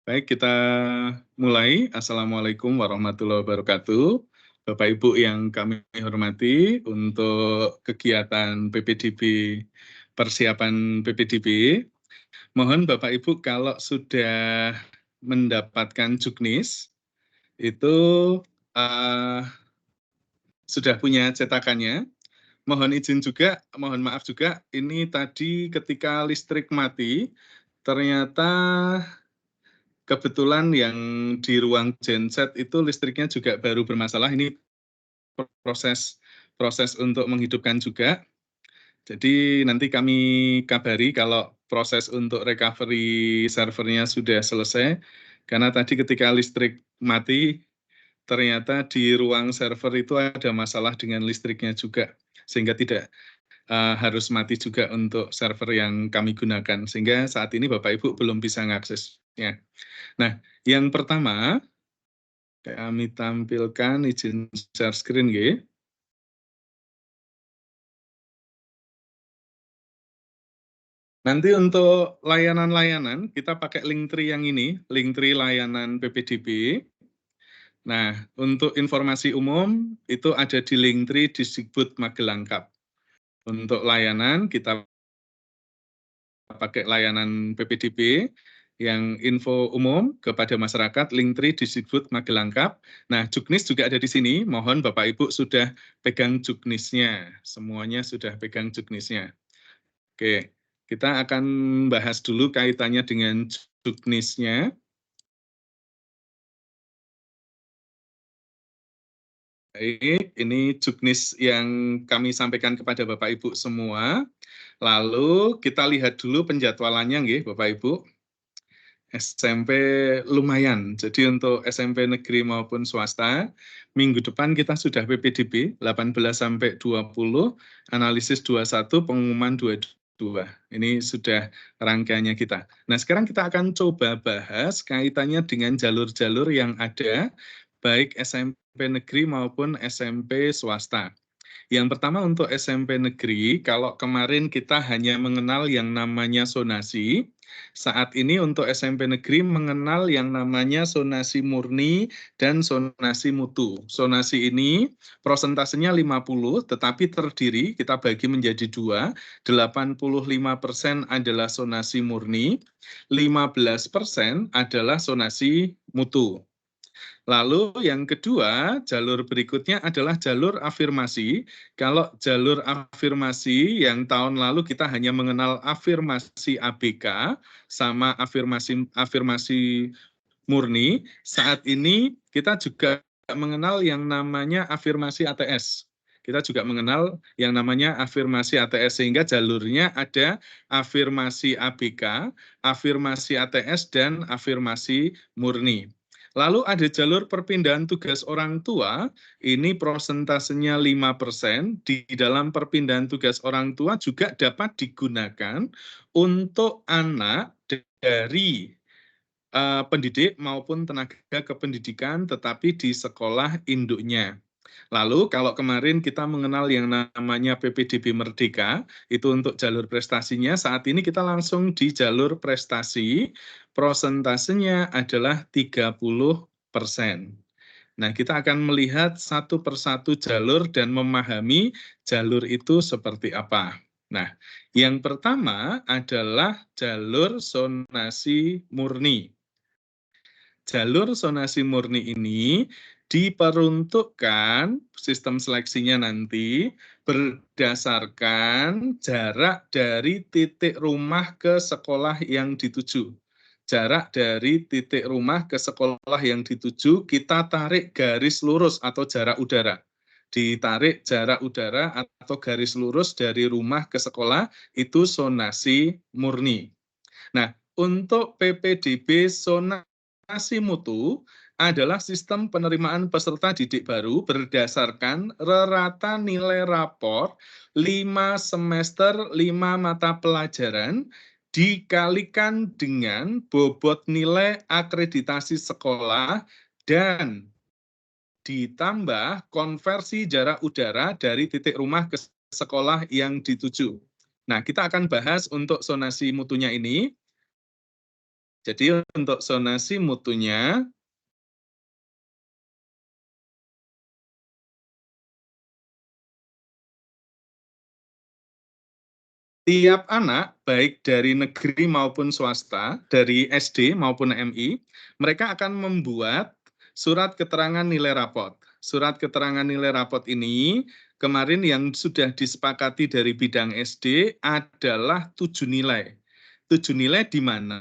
Baik, kita mulai. Assalamualaikum warahmatullahi wabarakatuh. Bapak Ibu yang kami hormati, untuk kegiatan PPDB, persiapan PPDB, mohon Bapak Ibu kalau sudah mendapatkan juknis, itu sudah punya cetakannya. Mohon maaf juga, ini tadi ketika listrik mati, ternyata kebetulan yang di ruang genset itu listriknya juga baru bermasalah. Ini proses untuk menghidupkan juga. Jadi nanti kami kabari kalau proses untuk recovery servernya sudah selesai. Karena tadi ketika listrik mati, ternyata di ruang server itu ada masalah dengan listriknya juga. Sehingga tidak harus mati juga untuk server yang kami gunakan. Sehingga saat ini Bapak Ibu belum bisa mengaksesnya. Nah, yang pertama, kami tampilkan, izin share screen, nggih. Nanti untuk layanan-layanan, kita pakai Linktree yang ini, Linktree layanan PPDB. Nah, untuk informasi umum, itu ada di Linktree Disdikbud Magelang Cup. Untuk layanan, kita pakai layanan PPDB, yang info umum kepada masyarakat, Linktree Disdikbud Magelang Cup. Nah, juknis juga ada di sini, mohon Bapak Ibu sudah pegang juknisnya, semuanya sudah pegang juknisnya. Oke, kita akan bahas dulu kaitannya dengan juknisnya. Baik, ini juknis yang kami sampaikan kepada Bapak Ibu semua. Lalu kita lihat dulu penjadwalannya, nggih, Bapak Ibu. SMP lumayan. Jadi untuk SMP negeri maupun swasta, minggu depan kita sudah PPDB 18 sampai 20, analisis 21, pengumuman 22. Ini sudah rangkaiannya kita. Nah, sekarang kita akan coba bahas kaitannya dengan jalur-jalur yang ada, baik SMP negeri maupun SMP swasta. Yang pertama untuk SMP negeri, kalau kemarin kita hanya mengenal yang namanya zonasi, saat ini untuk SMP negeri mengenal yang namanya zonasi murni dan zonasi mutu. Zonasi ini prosentasenya 50, tetapi terdiri, kita bagi menjadi dua, 85% adalah zonasi murni, 15% adalah zonasi mutu. Lalu yang kedua, jalur berikutnya adalah jalur afirmasi. Kalau jalur afirmasi yang tahun lalu kita hanya mengenal afirmasi ABK sama afirmasi murni, saat ini kita juga mengenal yang namanya afirmasi ATS. Kita juga mengenal yang namanya afirmasi ATS, sehingga jalurnya ada afirmasi ABK, afirmasi ATS, dan afirmasi murni. Lalu ada jalur perpindahan tugas orang tua, ini prosentasenya 5%. Di dalam perpindahan tugas orang tua juga dapat digunakan untuk anak dari pendidik maupun tenaga kependidikan, tetapi di sekolah induknya. Lalu kalau kemarin kita mengenal yang namanya PPDB Merdeka, itu untuk jalur prestasinya, saat ini kita langsung di jalur prestasi, prosentasenya adalah 30%. Nah, kita akan melihat satu persatu jalur dan memahami jalur itu seperti apa. Nah, yang pertama adalah jalur zonasi murni. Jalur zonasi murni ini diperuntukkan sistem seleksinya nanti berdasarkan jarak dari titik rumah ke sekolah yang dituju. Jarak dari titik rumah ke sekolah yang dituju, kita tarik garis lurus atau jarak udara. Ditarik jarak udara atau garis lurus dari rumah ke sekolah, itu zonasi murni. Nah, untuk PPDB zonasi mutu adalah sistem penerimaan peserta didik baru berdasarkan rata nilai rapor 5 semester 5 mata pelajaran dikalikan dengan bobot nilai akreditasi sekolah dan ditambah konversi jarak udara dari titik rumah ke sekolah yang dituju. Nah, kita akan bahas untuk zonasi mutunya ini. Jadi untuk zonasi mutunya, tiap anak, baik dari negeri maupun swasta, dari SD maupun MI, mereka akan membuat surat keterangan nilai rapot. Surat keterangan nilai rapot ini kemarin yang sudah disepakati dari bidang SD adalah 7 nilai. 7 nilai di mana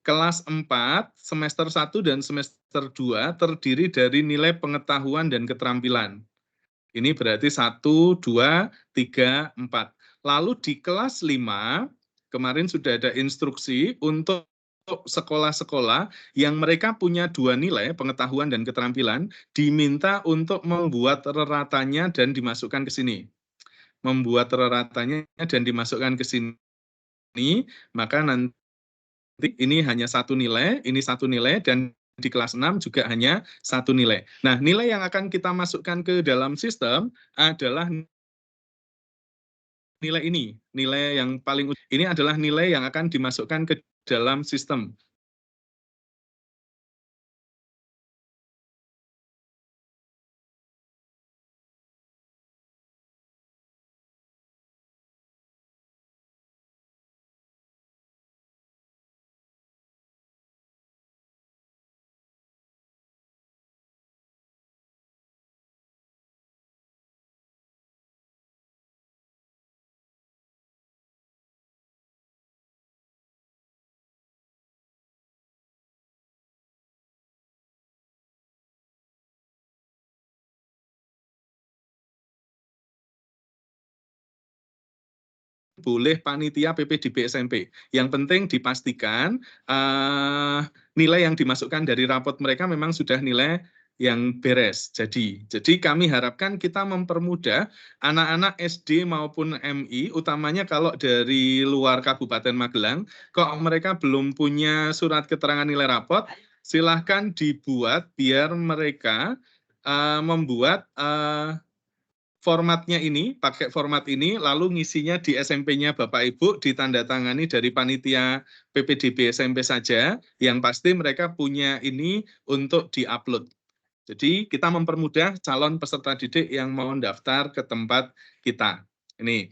kelas 4, semester 1 dan semester 2 terdiri dari nilai pengetahuan dan keterampilan. Ini berarti 1, 2, 3, 4. Lalu di kelas 5, kemarin sudah ada instruksi untuk sekolah-sekolah yang mereka punya 2 nilai, pengetahuan dan keterampilan, diminta untuk membuat reratannya dan dimasukkan ke sini. Membuat reratannya dan dimasukkan ke sini, maka nanti ini hanya 1 nilai, ini 1 nilai, dan di kelas 6 juga hanya 1 nilai. Nah, nilai yang akan kita masukkan ke dalam sistem adalah nilai ini, nilai yang paling ini adalah nilai yang akan dimasukkan ke dalam sistem. Boleh panitia PPDB SMP. Yang penting dipastikan nilai yang dimasukkan dari rapot mereka memang sudah nilai yang beres. Jadi kami harapkan kita mempermudah anak-anak SD maupun MI, utamanya kalau dari luar Kabupaten Magelang, kok mereka belum punya surat keterangan nilai rapot, silahkan dibuat biar mereka membuat formatnya ini, pakai format ini, lalu ngisinya di SMP-nya Bapak Ibu, ditandatangani dari panitia PPDB SMP saja, yang pasti mereka punya ini untuk di-upload. Jadi kita mempermudah calon peserta didik yang mau daftar ke tempat kita. Ini.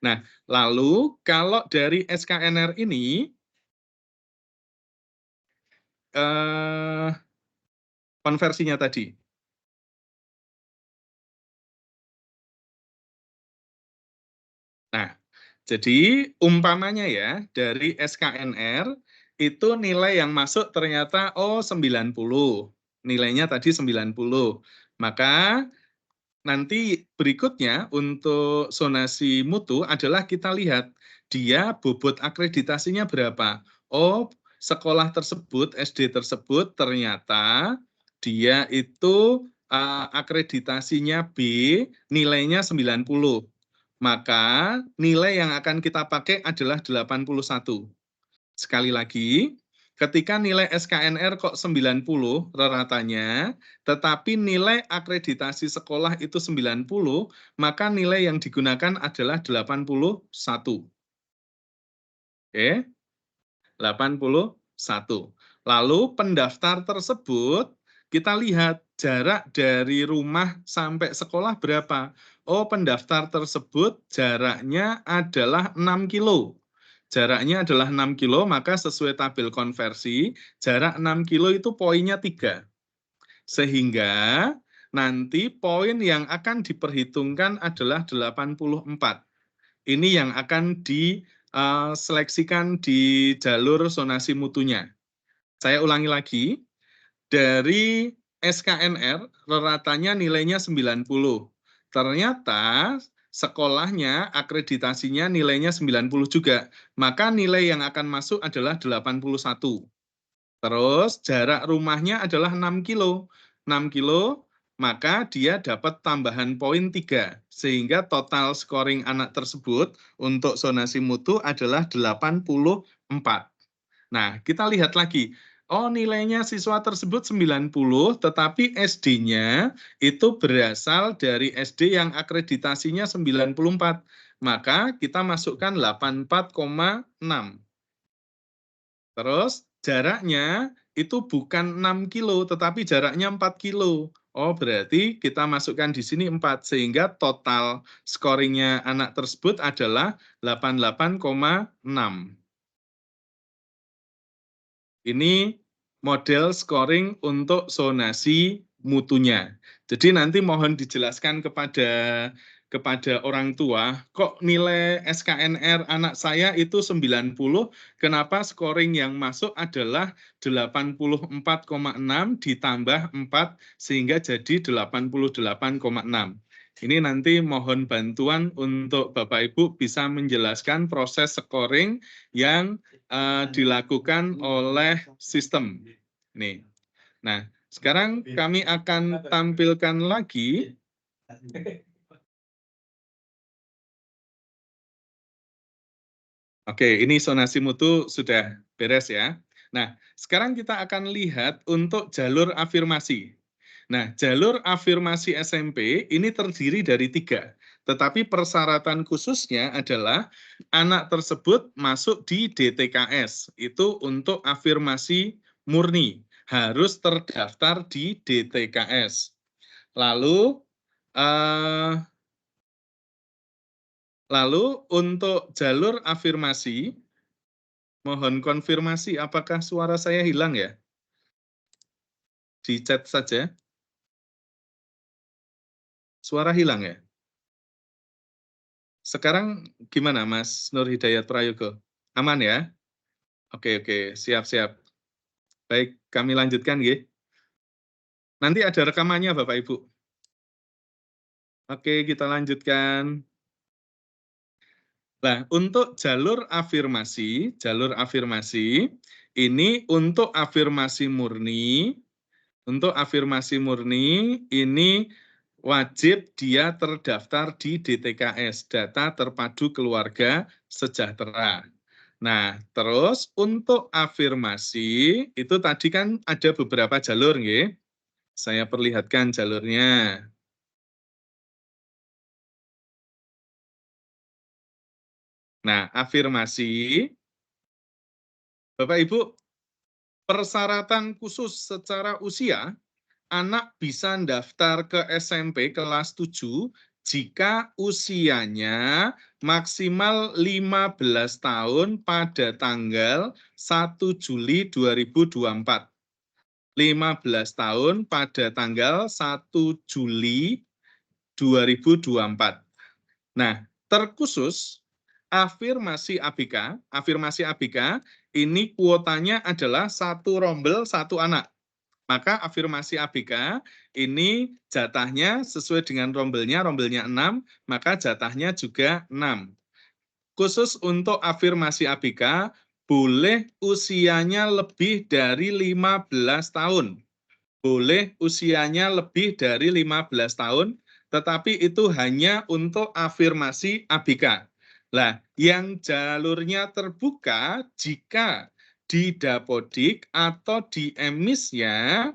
Nah, lalu kalau dari SKNR ini, konversinya tadi. Nah, jadi umpamanya ya, dari SKNR itu nilai yang masuk ternyata 90. Nilainya tadi 90. Maka nanti berikutnya untuk zonasi mutu adalah kita lihat dia bobot akreditasinya berapa. Oh, sekolah tersebut, SD tersebut ternyata dia itu akreditasinya B, nilainya 90. Maka nilai yang akan kita pakai adalah 81. Sekali lagi, ketika nilai SKNR kok 90 reratannya, tetapi nilai akreditasi sekolah itu 90, maka nilai yang digunakan adalah 81. Oke, 81. Lalu pendaftar tersebut, kita lihat jarak dari rumah sampai sekolah berapa. Oh, pendaftar tersebut jaraknya adalah 6 kilo. Jaraknya adalah 6 kilo, maka sesuai tabel konversi, jarak 6 kilo itu poinnya 3. Sehingga nanti poin yang akan diperhitungkan adalah 84. Ini yang akan diseleksikan di jalur zonasi mutunya. Saya ulangi lagi, dari SKNR reratannya nilainya 90. Ternyata sekolahnya akreditasinya nilainya 90 juga. Maka nilai yang akan masuk adalah 81. Terus jarak rumahnya adalah 6 kilo. 6 kilo, maka dia dapat tambahan poin 3. Sehingga total scoring anak tersebut untuk zonasi mutu adalah 84. Nah, kita lihat lagi. Oh, nilainya siswa tersebut 90, tetapi SD-nya itu berasal dari SD yang akreditasinya 94. Maka kita masukkan 84,6. Terus jaraknya itu bukan 6 kilo, tetapi jaraknya 4 kilo. Oh, berarti kita masukkan di sini 4, sehingga total scoringnya anak tersebut adalah 88,6. Ini model scoring untuk zonasi mutunya. Jadi nanti mohon dijelaskan kepada orang tua, kok nilai SKNR anak saya itu 90, kenapa scoring yang masuk adalah 84,6 ditambah 4 sehingga jadi 88,6. Ini nanti mohon bantuan untuk Bapak Ibu bisa menjelaskan proses scoring yang dilakukan oleh sistem. Nih. Nah, sekarang kami akan tampilkan lagi. Oke, ini zonasi mutu sudah beres ya. Nah, sekarang kita akan lihat untuk jalur afirmasi. Nah, jalur afirmasi SMP ini terdiri dari 3. Tetapi persyaratan khususnya adalah anak tersebut masuk di DTKS. Itu untuk afirmasi murni. Harus terdaftar di DTKS. Lalu untuk jalur afirmasi, mohon konfirmasi apakah suara saya hilang ya? Di chat saja. Suara hilang ya? Sekarang gimana Mas Nur Hidayat Prayogo? Aman ya? Oke, siap-siap. Baik, kami lanjutkan nggih. Nanti ada rekamannya Bapak Ibu. Oke, kita lanjutkan. Nah, untuk jalur afirmasi ini untuk afirmasi murni ini wajib dia terdaftar di DTKS, Data Terpadu Keluarga Sejahtera. Nah, terus untuk afirmasi itu tadi kan ada beberapa jalur nggih. Saya perlihatkan jalurnya. Nah, afirmasi Bapak Ibu, persyaratan khusus secara usia, anak bisa daftar ke SMP kelas 7 jika usianya maksimal 15 tahun pada tanggal 1 Juli 2024. 15 tahun pada tanggal 1 Juli 2024. Nah, terkhusus afirmasi ABK ini kuotanya adalah 1 rombel 1 anak. Maka afirmasi ABK ini jatahnya sesuai dengan rombelnya 6, maka jatahnya juga 6. Khusus untuk afirmasi ABK, boleh usianya lebih dari 15 tahun. Boleh usianya lebih dari 15 tahun, tetapi itu hanya untuk afirmasi ABK. Nah, yang jalurnya terbuka jika di Dapodik atau di emisnya,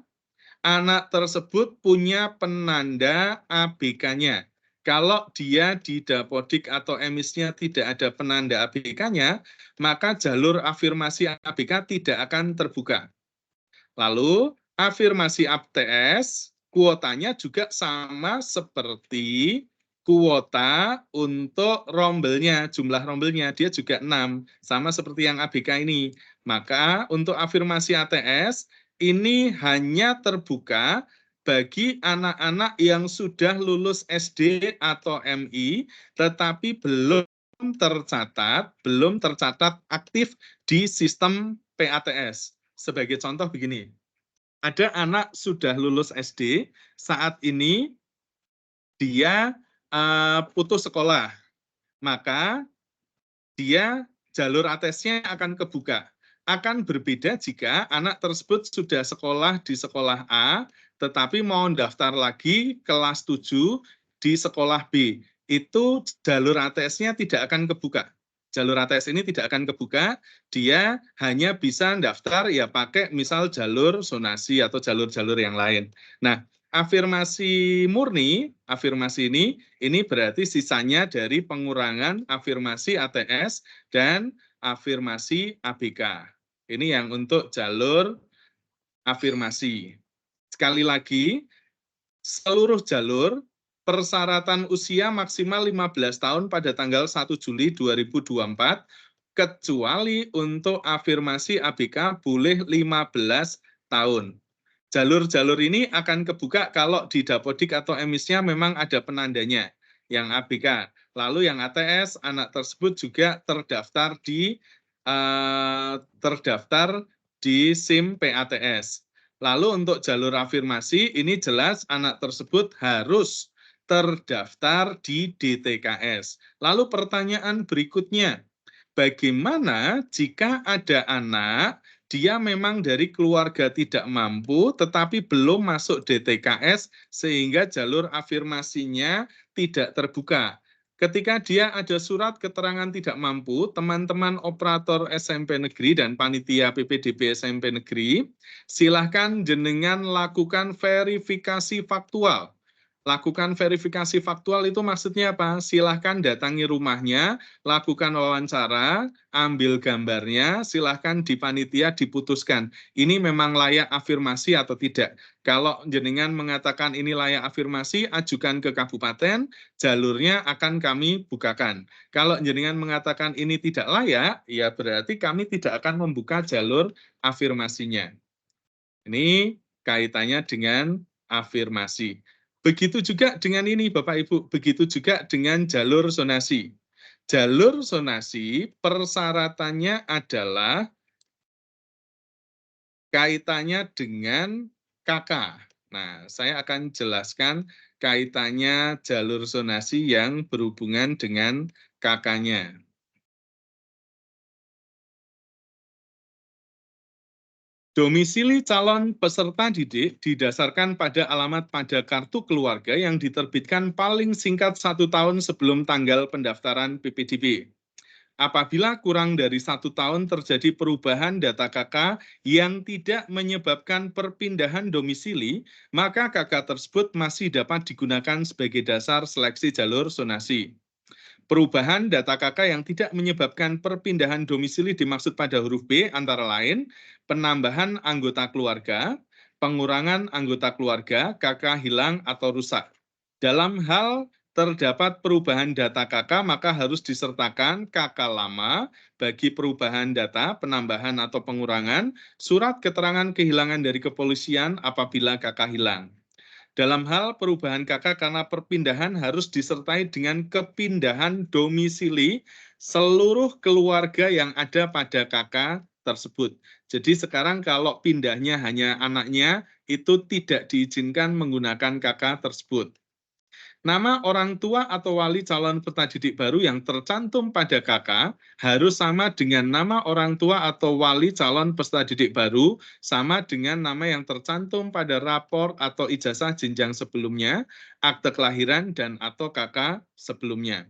anak tersebut punya penanda ABK-nya. Kalau dia di Dapodik atau emisnya tidak ada penanda ABK-nya, maka jalur afirmasi ABK tidak akan terbuka. Lalu, afirmasi APTS, kuotanya juga sama seperti kuota untuk rombelnya, jumlah rombelnya, dia juga 6, sama seperti yang ABK ini. Maka untuk afirmasi ATS, ini hanya terbuka bagi anak-anak yang sudah lulus SD atau MI, tetapi belum tercatat aktif di sistem PATS. Sebagai contoh begini, ada anak sudah lulus SD, saat ini dia putus sekolah, maka dia jalur ATS-nya akan kebuka. Akan berbeda jika anak tersebut sudah sekolah di sekolah A, tetapi mau daftar lagi kelas 7 di sekolah B. Itu jalur ATS-nya tidak akan kebuka. Jalur ATS ini tidak akan kebuka, dia hanya bisa daftar ya pakai misal jalur zonasi atau jalur-jalur yang lain. Nah, afirmasi murni, afirmasi ini berarti sisanya dari pengurangan afirmasi ATS dan afirmasi ABK. Ini yang untuk jalur afirmasi. Sekali lagi, seluruh jalur persyaratan usia maksimal 15 tahun pada tanggal 1 Juli 2024, kecuali untuk afirmasi ABK boleh 15 tahun. Jalur-jalur ini akan kebuka kalau di Dapodik atau emisnya memang ada penandanya, yang ABK. Lalu yang ATS, anak tersebut juga terdaftar di SIM PATS. Lalu untuk jalur afirmasi, ini jelas anak tersebut harus terdaftar di DTKS. Lalu pertanyaan berikutnya, bagaimana jika ada anak, dia memang dari keluarga tidak mampu, tetapi belum masuk DTKS, sehingga jalur afirmasinya tidak terbuka. Ketika dia ada surat keterangan tidak mampu, teman-teman operator SMP negeri dan panitia PPDB SMP negeri, silahkan jenengan lakukan verifikasi faktual. Lakukan verifikasi faktual itu maksudnya apa? Silahkan datangi rumahnya, lakukan wawancara, ambil gambarnya, silahkan di panitia diputuskan. Ini memang layak afirmasi atau tidak. Kalau jenengan mengatakan ini layak afirmasi, ajukan ke kabupaten, jalurnya akan kami bukakan. Kalau jenengan mengatakan ini tidak layak, ya berarti kami tidak akan membuka jalur afirmasinya. Ini kaitannya dengan afirmasi. Begitu juga dengan ini Bapak Ibu, begitu juga dengan jalur zonasi. Jalur zonasi persyaratannya adalah kaitannya dengan KK. Nah, saya akan jelaskan kaitannya jalur zonasi yang berhubungan dengan KK-nya. Domisili calon peserta didik didasarkan pada alamat pada kartu keluarga yang diterbitkan paling singkat 1 tahun sebelum tanggal pendaftaran PPDB. Apabila kurang dari 1 tahun terjadi perubahan data KK yang tidak menyebabkan perpindahan domisili, maka KK tersebut masih dapat digunakan sebagai dasar seleksi jalur zonasi. Perubahan data KK yang tidak menyebabkan perpindahan domisili dimaksud pada huruf B antara lain penambahan anggota keluarga, pengurangan anggota keluarga, KK hilang atau rusak. Dalam hal terdapat perubahan data KK, maka harus disertakan KK lama bagi perubahan data, penambahan atau pengurangan, surat keterangan kehilangan dari kepolisian apabila KK hilang. Dalam hal perubahan KK karena perpindahan harus disertai dengan kepindahan domisili seluruh keluarga yang ada pada KK tersebut. Jadi sekarang kalau pindahnya hanya anaknya, itu tidak diizinkan menggunakan KK tersebut. Nama orang tua atau wali calon peserta didik baru yang tercantum pada KK harus sama dengan nama orang tua atau wali calon peserta didik baru, sama dengan nama yang tercantum pada rapor atau ijazah jenjang sebelumnya, akte kelahiran dan atau KK sebelumnya.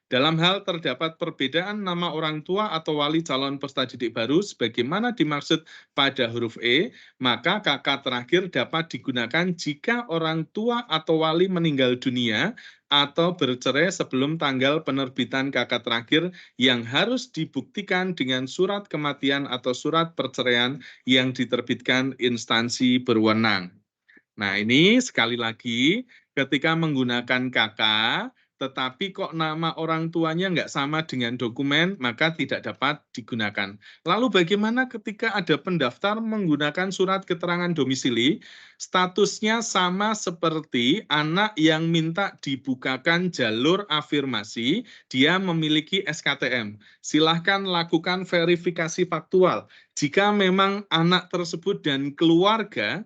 Dalam hal terdapat perbedaan nama orang tua atau wali calon peserta didik baru sebagaimana dimaksud pada huruf E, maka KK terakhir dapat digunakan jika orang tua atau wali meninggal dunia atau bercerai sebelum tanggal penerbitan KK terakhir yang harus dibuktikan dengan surat kematian atau surat perceraian yang diterbitkan instansi berwenang. Nah, ini sekali lagi, ketika menggunakan KK, tetapi kok nama orang tuanya nggak sama dengan dokumen, maka tidak dapat digunakan. Lalu bagaimana ketika ada pendaftar menggunakan surat keterangan domisili, statusnya sama seperti anak yang minta dibukakan jalur afirmasi, dia memiliki SKTM. Silahkan lakukan verifikasi faktual. Jika memang anak tersebut dan keluarga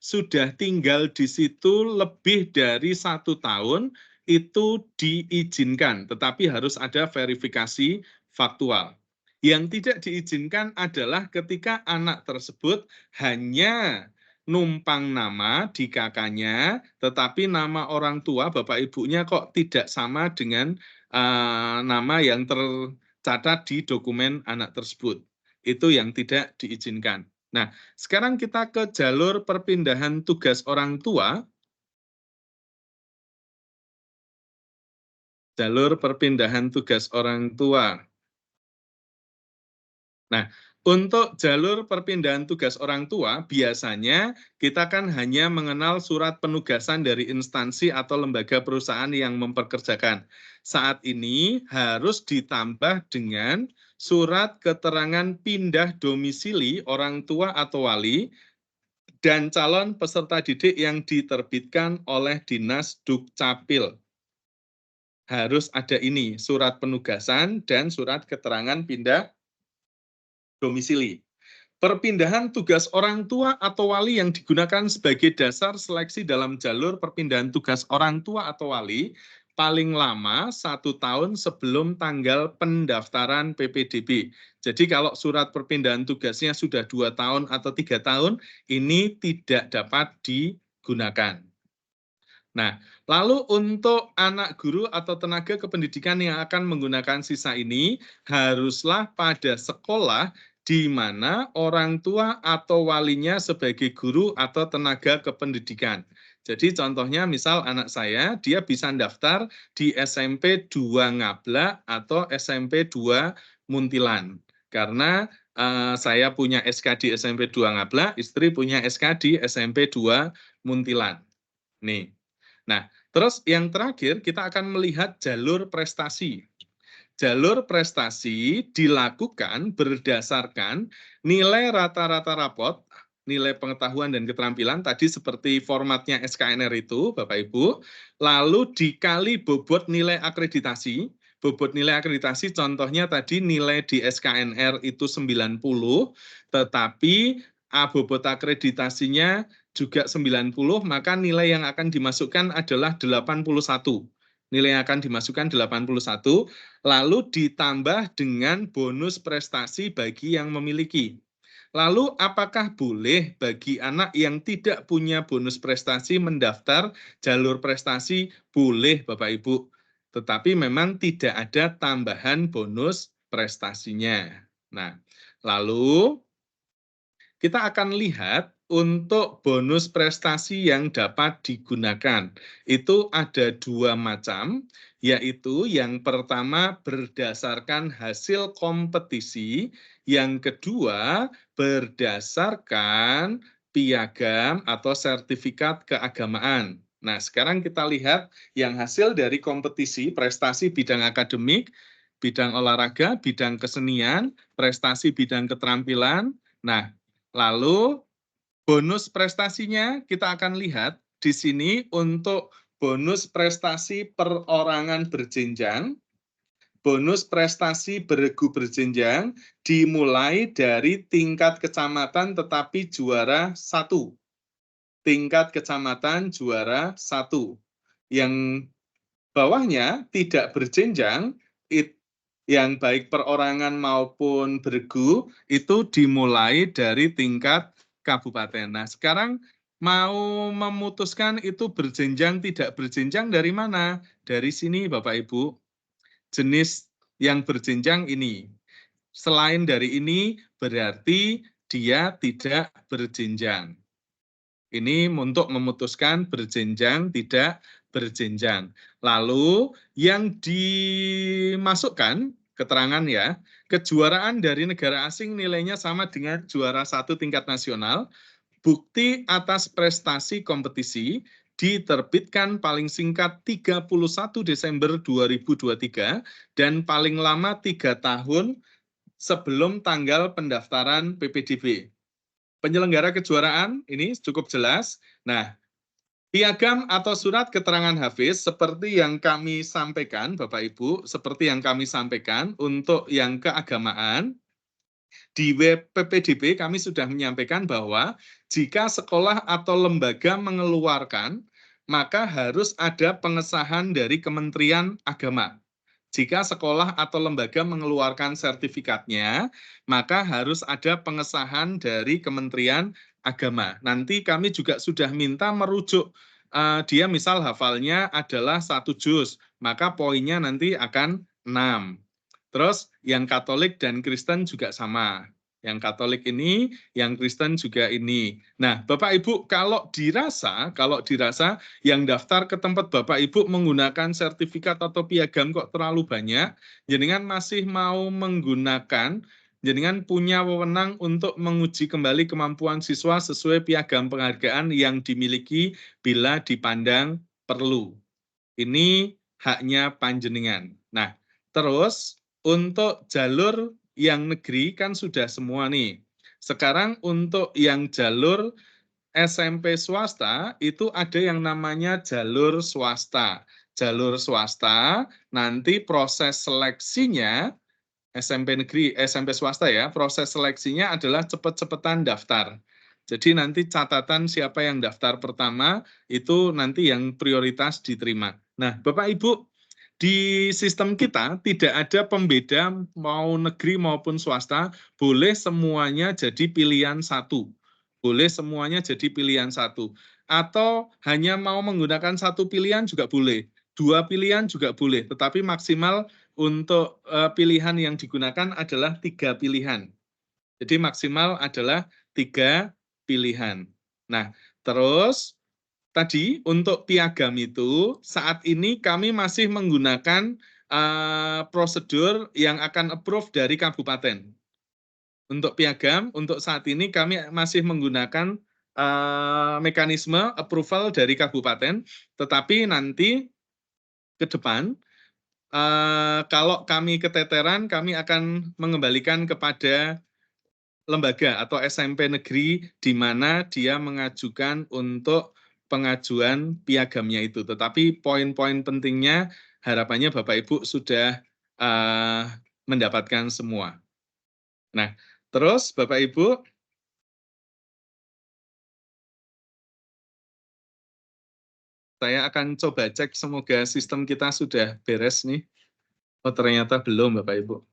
sudah tinggal di situ lebih dari 1 tahun, itu diizinkan, tetapi harus ada verifikasi faktual. Yang tidak diizinkan adalah ketika anak tersebut hanya numpang nama di KK-nya, tetapi nama orang tua bapak ibunya kok tidak sama dengan nama yang tercatat di dokumen anak tersebut. Itu yang tidak diizinkan. Nah, sekarang kita ke jalur perpindahan tugas orang tua. Jalur perpindahan tugas orang tua. Nah, untuk jalur perpindahan tugas orang tua, biasanya kita kan hanya mengenal surat penugasan dari instansi atau lembaga perusahaan yang mempekerjakan. Saat ini harus ditambah dengan surat keterangan pindah domisili orang tua atau wali dan calon peserta didik yang diterbitkan oleh Dinas Dukcapil. Harus ada ini, surat penugasan dan surat keterangan pindah domisili. Perpindahan tugas orang tua atau wali yang digunakan sebagai dasar seleksi dalam jalur perpindahan tugas orang tua atau wali paling lama 1 tahun sebelum tanggal pendaftaran PPDB. Jadi kalau surat perpindahan tugasnya sudah 2 tahun atau 3 tahun, ini tidak dapat digunakan. Nah, lalu untuk anak guru atau tenaga kependidikan yang akan menggunakan sisa ini, haruslah pada sekolah di mana orang tua atau walinya sebagai guru atau tenaga kependidikan. Jadi contohnya misal anak saya, dia bisa daftar di SMP 2 Ngablak atau SMP 2 Muntilan. Karena saya punya SK di SMP 2 Ngablak, istri punya SK di SMP 2 Muntilan. Nih. Nah, terus yang terakhir kita akan melihat jalur prestasi. Jalur prestasi dilakukan berdasarkan nilai rata-rata rapot, nilai pengetahuan dan keterampilan tadi seperti formatnya SKNR itu, Bapak Ibu, lalu dikali bobot nilai akreditasi. Bobot nilai akreditasi contohnya tadi nilai di SKNR itu 90, tetapi bobot akreditasinya juga 90, maka nilai yang akan dimasukkan adalah 81. Nilai yang akan dimasukkan 81, lalu ditambah dengan bonus prestasi bagi yang memiliki. Lalu apakah boleh bagi anak yang tidak punya bonus prestasi mendaftar jalur prestasi? Boleh Bapak Ibu, tetapi memang tidak ada tambahan bonus prestasinya. Nah, lalu kita akan lihat untuk bonus prestasi yang dapat digunakan. Itu ada 2 macam, yaitu yang pertama berdasarkan hasil kompetisi, yang kedua berdasarkan piagam atau sertifikat keagamaan. Nah, sekarang kita lihat yang hasil dari kompetisi prestasi bidang akademik, bidang olahraga, bidang kesenian, prestasi bidang keterampilan. Nah, lalu bonus prestasinya kita akan lihat di sini untuk bonus prestasi perorangan berjenjang, bonus prestasi beregu berjenjang dimulai dari tingkat kecamatan tetapi juara 1. Tingkat kecamatan juara 1. Yang bawahnya tidak berjenjang, yang baik perorangan maupun beregu itu dimulai dari tingkat kabupaten. Nah, sekarang mau memutuskan itu berjenjang tidak berjenjang dari mana? Dari sini Bapak Ibu. Jenis yang berjenjang ini. Selain dari ini berarti dia tidak berjenjang. Ini untuk memutuskan berjenjang, tidak berjenjang. Lalu yang dimasukkan, keterangan ya, kejuaraan dari negara asing nilainya sama dengan juara 1 tingkat nasional, bukti atas prestasi kompetisi diterbitkan paling singkat 31 Desember 2023 dan paling lama 3 tahun sebelum tanggal pendaftaran PPDB. Penyelenggara kejuaraan ini cukup jelas. Nah, piagam atau surat keterangan hafiz seperti yang kami sampaikan, Bapak Ibu, seperti yang kami sampaikan untuk yang keagamaan, di web PPDB kami sudah menyampaikan bahwa jika sekolah atau lembaga mengeluarkan, maka harus ada pengesahan dari Kementerian Agama. Jika sekolah atau lembaga mengeluarkan sertifikatnya, maka harus ada pengesahan dari Kementerian Agama. Nanti kami juga sudah minta merujuk, dia misal hafalnya adalah 1 juz, maka poinnya nanti akan 6. Terus yang Katolik dan Kristen juga sama. Yang Katolik ini, yang Kristen juga ini. Nah, Bapak Ibu, kalau dirasa yang daftar ke tempat Bapak Ibu menggunakan sertifikat atau piagam kok terlalu banyak, jenengan masih mau menggunakan jenengan punya wewenang untuk menguji kembali kemampuan siswa sesuai piagam penghargaan yang dimiliki bila dipandang perlu. Ini haknya panjenengan. Nah, terus untuk jalur yang negeri kan sudah semua nih. Sekarang untuk yang jalur SMP swasta itu ada yang namanya jalur swasta. Jalur swasta nanti proses seleksinya SMP negeri, SMP swasta ya, proses seleksinya adalah cepet-cepetan daftar. Jadi nanti catatan siapa yang daftar pertama itu nanti yang prioritas diterima. Nah, Bapak Ibu, di sistem kita tidak ada pembeda mau negeri maupun swasta, boleh semuanya jadi pilihan satu. Boleh semuanya jadi pilihan satu. Atau hanya mau menggunakan satu pilihan juga boleh. Dua pilihan juga boleh, tetapi maksimal untuk pilihan yang digunakan adalah 3 pilihan. Jadi maksimal adalah 3 pilihan. Nah, terus tadi untuk piagam itu saat ini kami masih menggunakan prosedur yang akan approve dari kabupaten. Untuk piagam, untuk saat ini kami masih menggunakan mekanisme approval dari kabupaten, tetapi nanti ke depan kalau kami keteteran, kami akan mengembalikan kepada lembaga atau SMP negeri di mana dia mengajukan untuk pengajuan piagamnya itu. Tetapi poin-poin pentingnya harapannya Bapak Ibu sudah mendapatkan semua. Nah, terus Bapak Ibu, saya akan coba cek semoga sistem kita sudah beres nih. Oh, ternyata belum Bapak Ibu.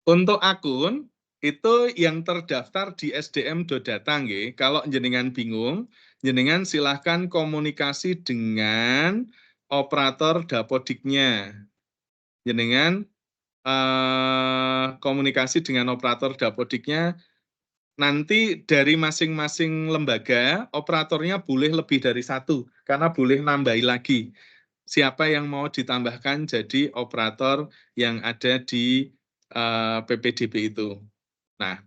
Untuk akun, itu yang terdaftar di sdm.data nggih. Kalau jenengan bingung, jenengan silahkan komunikasi dengan operator Dapodiknya. Jenengan komunikasi dengan operator Dapodiknya, nanti dari masing-masing lembaga, operatornya boleh lebih dari satu, karena boleh nambahi lagi. Siapa yang mau ditambahkan jadi operator yang ada di PPDB itu. Nah,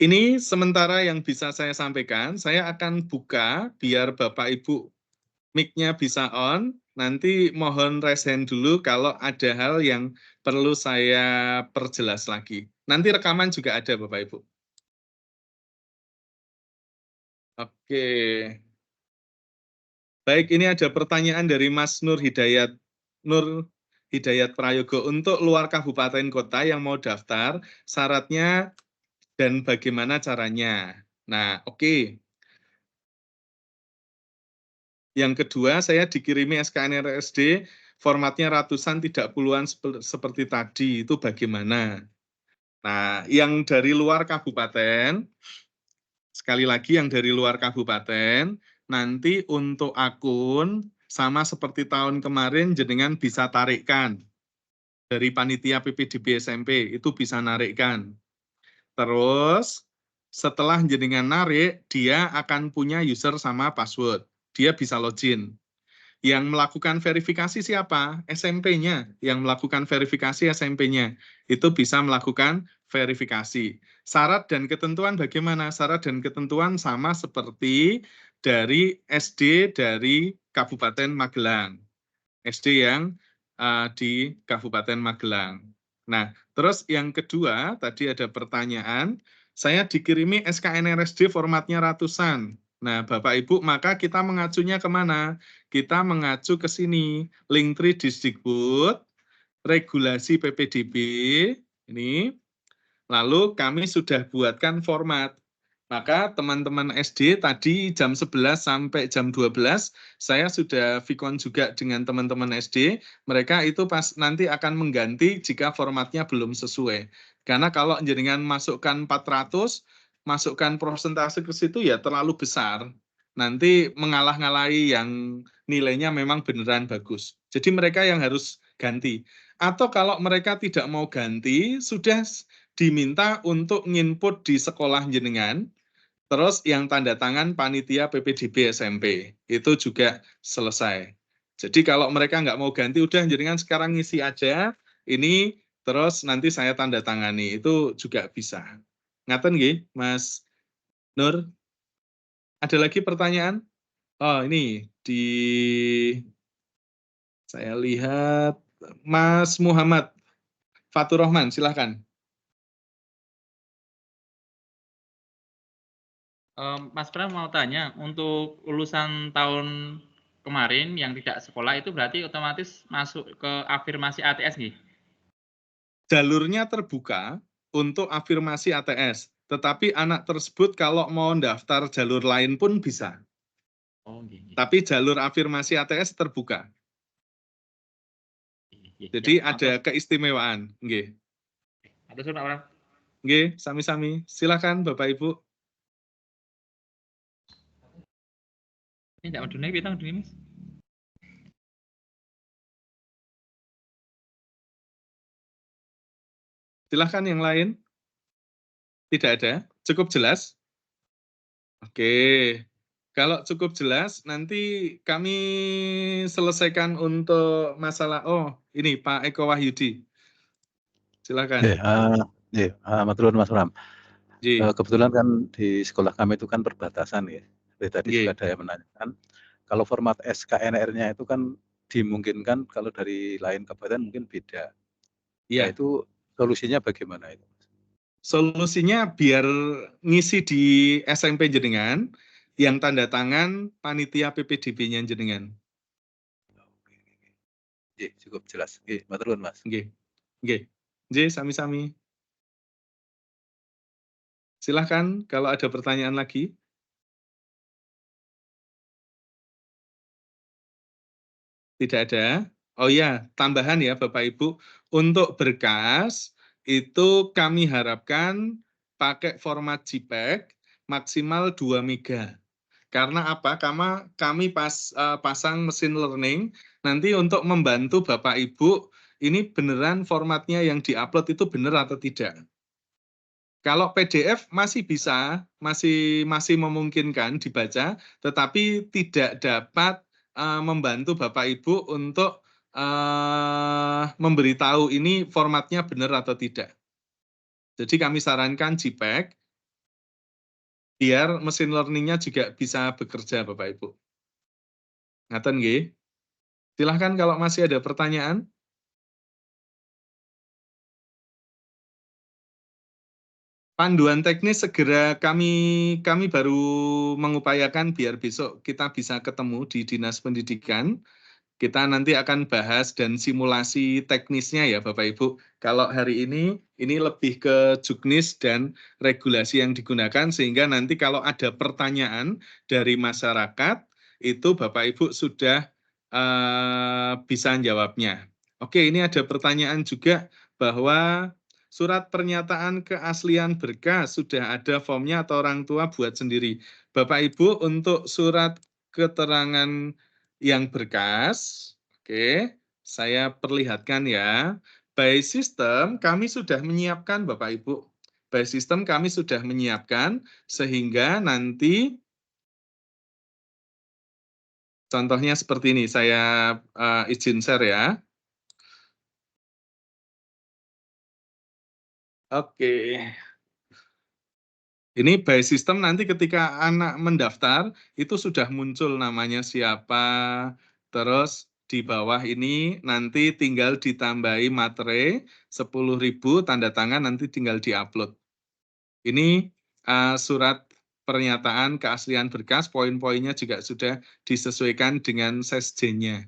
ini sementara yang bisa saya sampaikan. Saya akan buka biar Bapak Ibu mic-nya bisa on. Nanti mohon raise hand dulu kalau ada hal yang perlu saya perjelas lagi. Nanti rekaman juga ada Bapak Ibu. Oke. Baik, ini ada pertanyaan dari Mas Nur Hidayat Prayogo. Untuk luar kabupaten kota yang mau daftar, syaratnya dan bagaimana caranya. Nah, oke. Yang kedua, saya dikirimi SKNRSD, formatnya ratusan, tidak puluhan seperti tadi. Itu bagaimana? Nah, yang dari luar kabupaten, sekali lagi yang dari luar kabupaten, nanti untuk akun, sama seperti tahun kemarin, jenengan bisa tarikkan. Dari panitia PPDB SMP, itu bisa narikkan. Terus, setelah jenengan narik, dia akan punya user sama password. Dia bisa login. Yang melakukan verifikasi siapa? SMP-nya. Yang melakukan verifikasi SMP-nya. Itu bisa melakukan verifikasi. Syarat dan ketentuan bagaimana? Syarat dan ketentuan sama seperti dari SD dari Kabupaten Magelang. SD yang di Kabupaten Magelang. Nah, terus yang kedua, tadi ada pertanyaan, saya dikirimi SKNRSD formatnya ratusan. Nah, Bapak Ibu, maka kita mengacunya kemana? Kita mengacu ke sini, Linktree Disdikbud, regulasi PPDB, ini, lalu kami sudah buatkan format. Maka teman-teman SD tadi jam 11 sampai jam 12, saya sudah vikon juga dengan teman-teman SD, mereka itu pas nanti akan mengganti jika formatnya belum sesuai. Karena kalau jenengan masukkan 400, masukkan persentase ke situ ya terlalu besar. Nanti mengalah-ngalahi yang nilainya memang beneran bagus. Jadi mereka yang harus ganti. Atau kalau mereka tidak mau ganti, sudah diminta untuk nginput di sekolah jenengan, terus yang tanda tangan panitia PPDB SMP, itu juga selesai. Jadi kalau mereka nggak mau ganti, udah jenengan sekarang ngisi aja, ini terus nanti saya tanda tangani, itu juga bisa. Ngaten nggih, Mas Nur? Ada lagi pertanyaan? Oh, ini saya lihat Mas Muhammad Fatur Rahman, silahkan. Mas Pram mau tanya, untuk lulusan tahun kemarin yang tidak sekolah itu berarti otomatis masuk ke afirmasi ATS nih? Jalurnya terbuka untuk afirmasi ATS, tetapi anak tersebut kalau mau daftar jalur lain pun bisa. Oh, gitu. Tapi jalur afirmasi ATS terbuka. Jadi ada keistimewaan, nggih. Atur Pak Pram. Nggih, sami-sami. Silakan Bapak Ibu. Ini tidak mau kita Mas. Silahkan yang lain. Tidak ada? Cukup jelas? Oke. Kalau cukup jelas, nanti kami selesaikan untuk masalah, ini Pak Eko Wahyudi. Silakan. Matur nuwun Mas Pram. Nggih. Kebetulan kan di sekolah kami itu kan perbatasan ya. Seperti tadi Nggih. juga ada yang menanyakan, kalau format SKNR-nya itu kan dimungkinkan kalau dari lain kabupaten mungkin beda. Nah, Iya. itu solusinya bagaimana itu? Solusinya biar ngisi di SMP jenengan, yang tanda tangan panitia PPDB-nya jenengan. Nggih, cukup jelas. Nggih, matur nuwun Mas. Nggih. Nggih. Nggih, sami-sami. Silahkan kalau ada pertanyaan lagi. Tidak ada? Oh ya, tambahan ya Bapak Ibu, untuk berkas itu kami harapkan pakai format JPEG maksimal 2 mega. Karena apa? Karena kami pasang mesin learning nanti untuk membantu Bapak Ibu ini beneran formatnya yang diupload itu benar atau tidak. Kalau PDF masih bisa, masih memungkinkan dibaca, tetapi tidak dapat membantu Bapak Ibu untuk memberitahu ini formatnya benar atau tidak. Jadi kami sarankan JPEG, biar mesin learning-nya juga bisa bekerja Bapak Ibu. Ngaten nggih? Silahkan kalau masih ada pertanyaan. Panduan teknis segera kami baru mengupayakan biar besok kita bisa ketemu di Dinas Pendidikan. Kita nanti akan bahas dan simulasi teknisnya ya Bapak Ibu. Kalau hari ini lebih ke juknis dan regulasi yang digunakan sehingga nanti kalau ada pertanyaan dari masyarakat itu Bapak Ibu sudah bisa jawabnya. Oke, ini ada pertanyaan juga bahwa surat pernyataan keaslian berkas sudah ada formnya atau orang tua buat sendiri. Bapak Ibu untuk surat keterangan yang berkas, oke, saya perlihatkan ya. By system kami sudah menyiapkan Bapak Ibu. By system kami sudah menyiapkan sehingga nanti contohnya seperti ini, saya izin share ya. Oke. Ini by system nanti ketika anak mendaftar, itu sudah muncul namanya siapa, terus di bawah ini nanti tinggal ditambahi materai 10.000 tanda tangan nanti tinggal diupload. Ini surat pernyataan keaslian berkas, poin-poinnya juga sudah disesuaikan dengan sesjennya.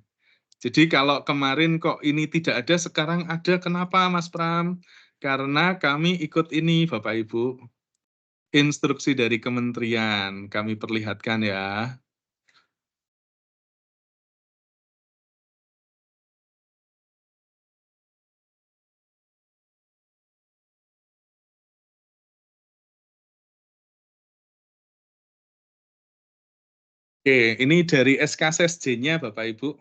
Jadi kalau kemarin kok ini tidak ada, sekarang ada, kenapa Mas Pram? Karena kami ikut ini Bapak Ibu. Instruksi dari kementerian, kami perlihatkan ya. Oke, ini dari SK Sesjennya Bapak Ibu.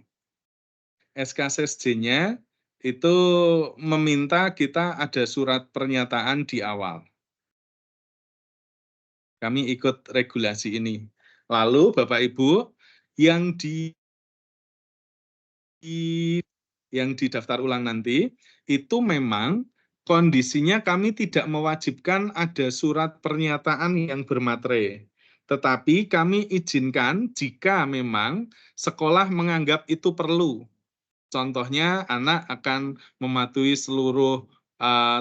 SK Sesjennya itu meminta kita ada surat pernyataan di awal. Kami ikut regulasi ini. Lalu Bapak Ibu, yang didaftar ulang nanti, itu memang kondisinya kami tidak mewajibkan ada surat pernyataan yang bermaterai. Tetapi kami izinkan jika memang sekolah menganggap itu perlu. Contohnya anak akan mematuhi seluruh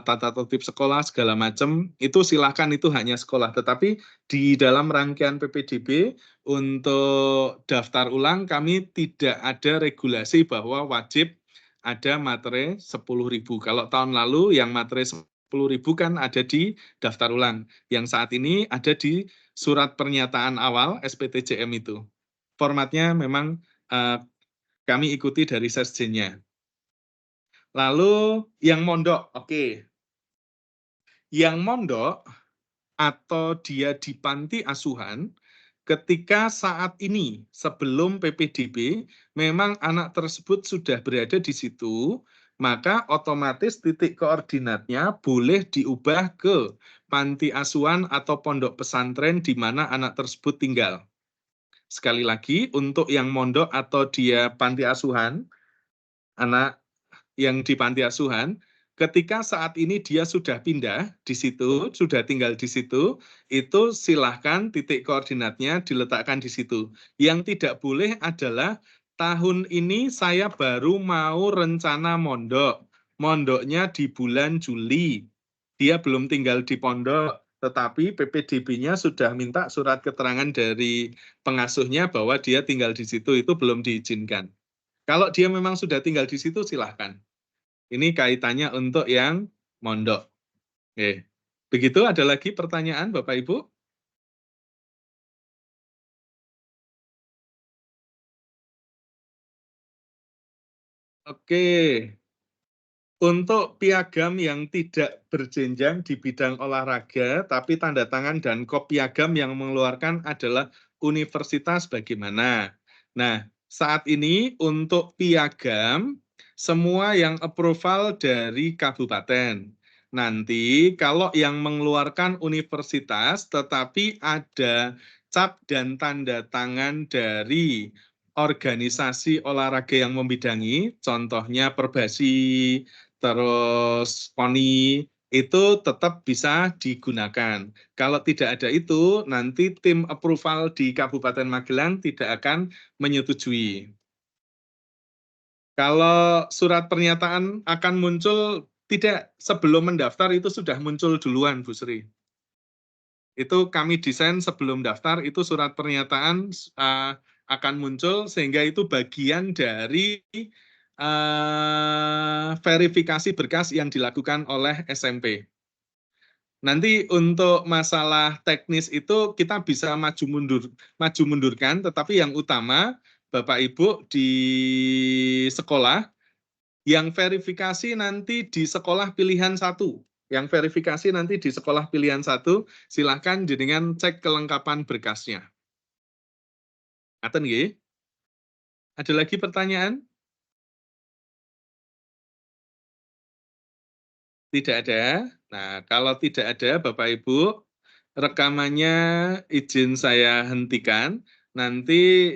tata tertib sekolah segala macam, itu silahkan, itu hanya sekolah. Tetapi di dalam rangkaian PPDB untuk daftar ulang kami tidak ada regulasi bahwa wajib ada materai 10.000. Kalau tahun lalu yang materai 10.000 kan ada di daftar ulang. Yang saat ini ada di surat pernyataan awal SPTJM itu. Formatnya memang kami ikuti dari Sesjennya. Lalu yang mondok, oke. Yang mondok atau dia di panti asuhan, ketika saat ini sebelum PPDB memang anak tersebut sudah berada di situ, maka otomatis titik koordinatnya boleh diubah ke panti asuhan atau pondok pesantren di mana anak tersebut tinggal. Sekali lagi, untuk yang mondok atau dia panti asuhan, anak yang di panti asuhan, ketika saat ini dia sudah pindah di situ, sudah tinggal di situ, itu silahkan titik koordinatnya diletakkan di situ. Yang tidak boleh adalah tahun ini saya baru mau rencana mondok. Mondoknya di bulan Juli. Dia belum tinggal di pondok, tetapi PPDB-nya sudah minta surat keterangan dari pengasuhnya bahwa dia tinggal di situ, itu belum diizinkan. Kalau dia memang sudah tinggal di situ, silahkan. Ini kaitannya untuk yang mondok. Oke. Begitu, ada lagi pertanyaan Bapak Ibu? Oke. Untuk piagam yang tidak berjenjang di bidang olahraga, tapi tanda tangan dan kop piagam yang mengeluarkan adalah universitas bagaimana? Nah, saat ini untuk piagam, semua yang approval dari kabupaten. Nanti kalau yang mengeluarkan universitas, tetapi ada cap dan tanda tangan dari organisasi olahraga yang membidangi, contohnya Perbasi, terus PONI, itu tetap bisa digunakan. Kalau tidak ada itu, nanti tim approval di Kabupaten Magelang tidak akan menyetujui. Kalau surat pernyataan akan muncul, tidak, sebelum mendaftar itu sudah muncul duluan, Bu Sri. Itu kami desain sebelum daftar, itu surat pernyataan akan muncul, sehingga itu bagian dari verifikasi berkas yang dilakukan oleh SMP. Nanti untuk masalah teknis itu kita bisa maju mundurkan, tetapi yang utama Bapak Ibu di sekolah, yang verifikasi nanti di sekolah pilihan 1. Yang verifikasi nanti di sekolah pilihan 1, silahkan jenengan cek kelengkapan berkasnya. Ngaten nggih? Ada lagi pertanyaan? Tidak ada. Nah, kalau tidak ada Bapak Ibu, rekamannya izin saya hentikan. Nanti